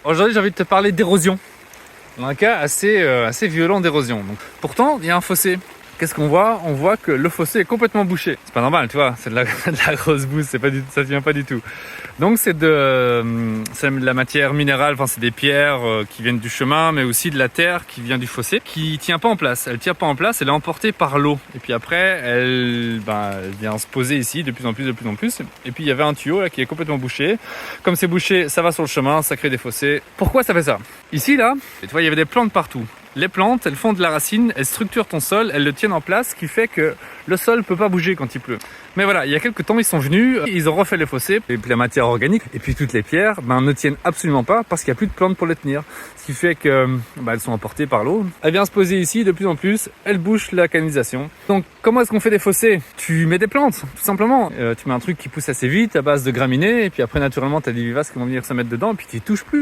Aujourd'hui, j'ai envie de te parler d'érosion. On a un cas assez violent d'érosion. Donc, pourtant, il y a un fossé. Qu'est-ce qu'on voit? On voit que le fossé est complètement bouché. C'est pas normal, tu vois, c'est de la grosse bouse, ça vient pas du tout. Donc c'est de la matière minérale, enfin c'est des pierres qui viennent du chemin, mais aussi de la terre qui vient du fossé, qui tient pas en place. Elle tient pas en place, elle est emportée par l'eau. Et puis après, elle vient se poser ici de plus en plus. Et puis il y avait un tuyau là qui est complètement bouché. Comme c'est bouché, ça va sur le chemin, ça crée des fossés. Pourquoi ça fait ça? Ici là, tu vois, il y avait des plantes partout. Les plantes, elles font de la racine, elles structurent ton sol, elles le tiennent en place, ce qui fait que le sol ne peut pas bouger quand il pleut. Mais voilà, il y a quelques temps, ils sont venus, ils ont refait les fossés, et puis la matière organique, et puis toutes les pierres, ne tiennent absolument pas parce qu'il n'y a plus de plantes pour les tenir. Ce qui fait que elles sont emportées par l'eau. Elle vient se poser ici de plus en plus, elle bouche la canalisation. Donc comment est-ce qu'on fait des fossés? Tu mets des plantes, tout simplement. Tu mets un truc qui pousse assez vite à base de graminées, et puis après naturellement tu as des vivaces qui vont venir se mettre dedans, et puis tu y touches plus.